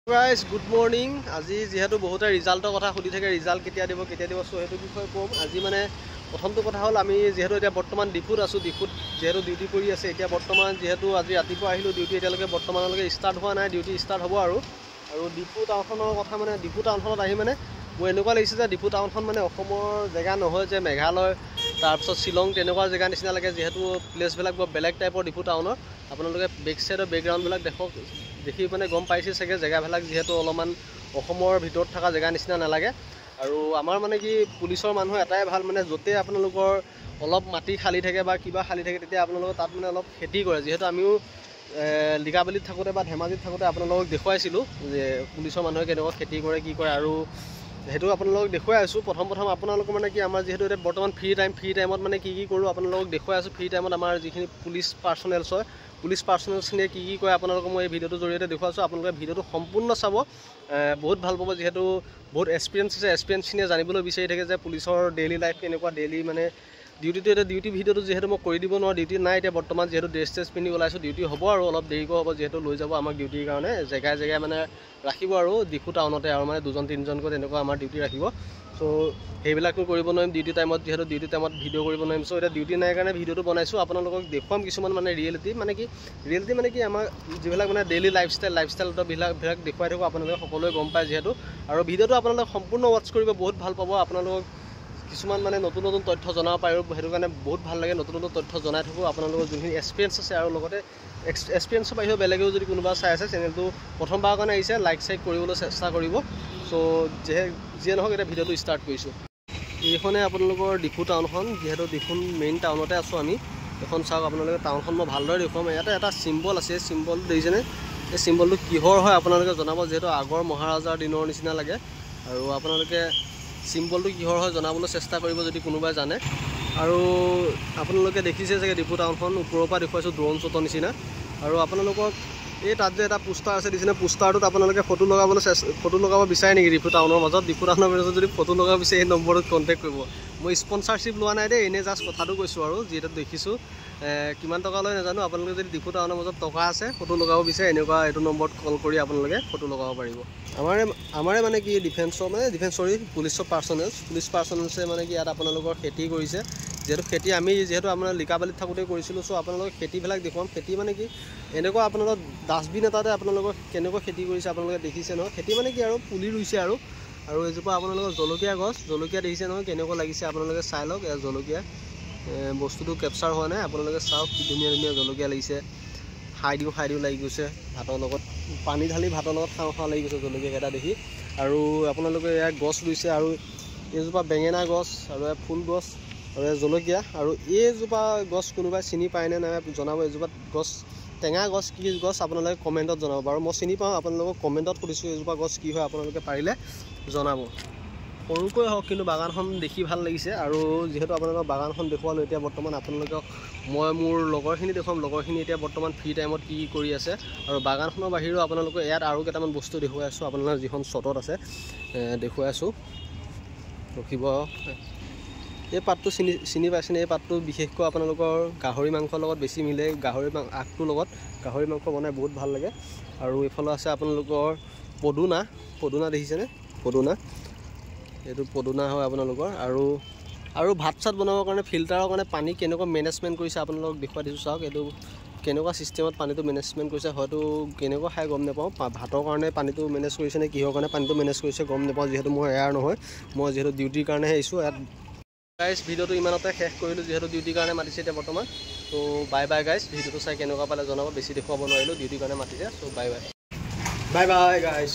Guys, good morning. আজি যেহেতু বহুতে ৰিজাল্টৰ কথা সুধি থাকে ৰিজাল্ট কেতিয়া দিব সো হেতু বিষয় কম আজি মানে প্ৰথমটো কথা হ'ল আমি যেহেতু এতিয়া বৰ্তমান ডিপুত আছো ডিপুত যেহেতু ডিউটি কৰি আছে এতিয়া বৰ্তমান যেহেতু আজি ৰাতিপুৱা আহিলো ডিউটি এতিয়ালৈকে বৰ্তমানলৈকে ষ্টাৰ্ট হোৱা নাই ডিউটি ষ্টাৰ্ট হ'ব আৰু ডিপু টাউনখনৰ কথা মানে ডিপু টাউনখনত আহি মানে মই এনেকুৱা লাগিছে যে ডিপু টাউনখন মানে অসমৰ জেগা নহয় যে মেঘালয় তাৰপিছত শ্বিলং তেনেকুৱা জেগা নিচিনা লাগে যেহেতু প্লেচবিলাক বৰ বেলেগ টাইপৰ ডিপু টাউনৰ আপোনালোকে বেক সাইডৰ বেকগ্ৰাউণ্ডবিলাক দেখি মানে গম পাইছে চাগে জেগাবিলাক যেহেতু অলপমান অসমৰ ভিতৰত থকা জেগা নিচিনা নালাগে আৰু আমাৰ মানে কি পুলিচৰ মানুহ এটাই ভাল মানে যতে আপোনালোকৰ অলপ মাটি খালি থাকে বা কিবা খালি থাকে তেতিয়া আপোনালোকে তাত মানে অলপ খেতি কৰে যেহেতু আমিও লিকাবালিত থাকোঁতে বা ধেমাজিত থাকোঁতে আপোনালোকক দেখুৱাইছিলোঁ যে পুলিচৰ মানুহে কেনেকুৱা খেতি কৰে কি কৰে আৰু সেইটো আপোনালোকক দেখুৱাই আছোঁ প্ৰথম আপোনালোকৰ মানে কি আমাৰ যেহেতু এতিয়া বৰ্তমান ফ্ৰী টাইমত মানে কি কৰোঁ আপোনালোকক দেখুৱাই আছোঁ ফ্ৰী টাইমত আমাৰ যিখিনি পুলিচ পাৰ্চনেলছ হয় পুলিচ পাৰ্চনেলছখিনিয়ে কি কৰে আপোনালোকক মই এই ভিডিঅ'টোৰ জৰিয়তে দেখুৱাইছোঁ আপোনালোকে ভিডিঅ'টো সম্পূৰ্ণ চাব বহুত ভাল পাব যিহেতু বহুত এক্সপিৰিয়েঞ্চ আছে এক্সপিৰিয়েঞ্চখিনিয়ে জানিবলৈ বিচাৰি থাকে যে পুলিচৰ ডেইলি লাইফ কেনেকুৱা ডেইলি মানে ডিউটিটো এতিয়া ডিউটি ভিডিঅ'টো যিহেতু মই কৰি দিব নোৱাৰোঁ ডিউটি নাই এতিয়া বৰ্তমান যিহেতু ড্ৰেছ পিন্ধি ওলাইছোঁ ডিউটি হ'ব আৰু অলপ দেৰিকৈ হ'ব যিহেতু লৈ যাব আমাক ডিউটিৰ কাৰণে জেগাই মানে ৰাখিব আৰু ডিপু টাউনতে আৰু মানে 2-3জনকৈ তেনেকুৱা আমাৰ ডিউটি ৰাখিব চ' সেইবিলাকো কৰিব নোৱাৰিম ডিউটি টাইমত যিহেতু ডিউটি টাইমত ভিডিঅ' কৰিব নোৱাৰিম চ' এতিয়া ডিউটি নাই কাৰণে ভিডিঅ'টো বনাইছোঁ আপোনালোকক দেখুৱাম কিছুমান মানে ৰিয়েলিটি মানে কি আমাৰ যিবিলাক মানে ডেইলি লাইফষ্টাইলবিলাক দেখুৱাই থাকোঁ আপোনালোকে সকলোৱে গম পায় যিহেতু আৰু ভিডিঅ'টো আপোনালোকে সম্পূৰ্ণ ৱাটচ কৰিব বহুত ভাল পাব আপোনালোকক কিছুমান মানে নতুন তথ্য জনাব পাৰোঁ সেইটো কাৰণে বহুত ভাল লাগে নতুন তথ্য জনাই থাকোঁ আপোনালোকৰ যোনখিনি এক্সপিৰিয়েঞ্চ আছে আৰু লগতে এক্সপিৰিয়েঞ্চৰ বাহিৰেও বেলেগেও যদি কোনোবা চাই আছে চেনেলটো প্ৰথমবাৰৰ কাৰণে আহিছে লাইক কৰিবলৈ চেষ্টা কৰিব চ' যিয়ে নহওক এতিয়া ভিডিঅ'টো ষ্টাৰ্ট কৰিছোঁ এইখনে আপোনালোকৰ ডিপু টাউনখন যিহেতু ডিপু মেইন টাউনতে আছোঁ আমি এখন চাওক আপোনালোকে টাউনখন মই ভালদৰে দেখুৱাম ইয়াতে এটা চিম্বল আছে চিম্বলটো দেখিছেনে এই চিম্বলটো কিহৰ হয় আপোনালোকে জনাব যিহেতু আগৰ মহাৰাজাৰ দিনৰ নিচিনা লাগে আৰু আপোনালোকে চিম্বলটো কিহৰ হয় জনাবলৈ চেষ্টা কৰিব যদি কোনোবাই জানে আৰু আপোনালোকে দেখিছে চাগে ডিপু টাউনখন ওপৰৰ পৰা দেখুৱাইছোঁ ড্ৰোন শ্বটৰ নিচিনা আৰু আপোনালোকক এই তাত যে এটা পোষ্টাৰ আছে দিছেনে পোষ্টাৰটোত আপোনালোকে ফটো লগাব বিচাৰে নেকি ডিপু টাউনৰ মাজত ডিপু টাউনৰ মাজত যদি ফটো লগাব বিচাৰে এই নম্বৰটোত কণ্টেক্ট কৰিব মই স্পনচাৰশ্বিপ লোৱা নাই দেই এনেই জাষ্ট কথাটো কৈছোঁ আৰু যিহেতু দেখিছোঁ কিমান টকা লয় নাজানো আপোনালোকে যদি ডিপু টাউনৰ মাজত টকা আছে ফটো লগাব বিচাৰে এনেকুৱা এইটো নম্বৰত কল কৰি আপোনালোকে ফটো লগাব পাৰিব আমাৰে মানে কি পুলিচ পাৰ্চনেলছে মানে কি ইয়াত আপোনালোকৰ খেতি কৰিছে যিহেতু আমি আপোনাৰ লিকাবালিত থাকোঁতে কৰিছিলোঁ চ' আপোনালোকে খেতিবিলাক দেখুৱাম খেতি মানে কি এনেকুৱা আপোনালোকৰ ডাষ্টবিন এটাতে আপোনালোকৰ কেনেকুৱা খেতি কৰিছে আপোনালোকে দেখিছে নহয় খেতি মানে কি আৰু পুলি ৰুইছে আৰু এজোপা আপোনালোকৰ জলকীয়া দেখিছে নহয় কেনেকুৱা লাগিছে আপোনালোকে চাই লওক এয়া জলকীয়া বস্তুটো কেপচাৰ হোৱা নাই আপোনালোকে চাওক কি ধুনীয়া জলকীয়া লাগিছে খাই দিওঁ লাগি গৈছে ভাতৰ লগত পানী ঢালি ভাতৰ লগত খাওঁ লাগি গৈছে জলকীয়াকেইটা দেখি আৰু আপোনালোকে এয়া গছ ৰুইছে আৰু এইজোপা বেঙেনা গছ আৰু ফুল গছ আৰু জলকীয়া আৰু এইজোপা গছ কোনোবাই চিনি পায়নে নাই জনাব এইজোপা গছ টেঙা গছ কি গছ আপোনালোকে কমেণ্টত জনাব বাৰু মই চিনি পাওঁ আপোনালোকক কমেণ্টত সুধিছোঁ এইজোপা গছ কি হয় আপোনালোকে পাৰিলে জনাব সৰুকৈ হওক কিন্তু বাগানখন দেখি ভাল লাগিছে আৰু যিহেতু আপোনালোকক বাগানখন দেখুৱালোঁ এতিয়া বৰ্তমান আপোনালোকক মই মোৰ লগৰখিনি দেখুৱাম লগৰখিনি এতিয়া বৰ্তমান ফ্ৰী টাইমত কি কৰি আছে আৰু বাগানখনৰ বাহিৰেও আপোনালোকে ইয়াত আৰু কেইটামান বস্তু দেখুৱাই আছোঁ আপোনালোকৰ যিখন শ্বটত আছে দেখুৱাই আছোঁ ৰখিব এই পাতটো চিনি পাইছেনে এই পাতটো বিশেষকৈ আপোনালোকৰ গাহৰি মাংসৰ লগত বেছি মিলে আগটোৰ লগত গাহৰি মাংস বনাই বহুত ভাল লাগে আৰু এইফালে আছে আপোনালোকৰ পদুনা দেখিছেনে এইটো পদুনা হয় আপোনালোকৰ আৰু ভাত চাত বনাবৰ কাৰণে ফিল্টাৰৰ কাৰণে পানী কেনেকুৱা মেনেজমেণ্ট কৰিছে আপোনালোকক দেখুৱাই দিছোঁ চাওক এইটো কেনেকুৱা ছিষ্টেমত পানীটো মেনেজমেণ্ট কৰিছে হয়তো কেনেকুৱা খাই গম নাপাওঁ ভাতৰ কাৰণে পানীটো মেনেজ কৰিছে নে কিহৰ কাৰণে পানীটো মেনেজ কৰিছে গম নাপাওঁ যিহেতু মই এয়াৰ নহয় মই যিহেতু ডিউটিৰ কাৰণেহে আহিছোঁ ইয়াত গাইজ ভিডিঅ'টো ইমানতে শেষ কৰিলোঁ যিহেতু ডিউটিৰ কাৰণে মাতিছে এতিয়া বৰ্তমান ত' বাই গাইজ ভিডিঅ'টো চাই কেনেকুৱা পালে জনাব বেছি দেখুৱাব নোৱাৰিলোঁ ডিউটিৰ কাৰণে মাতিছে চ' বাই গাইজ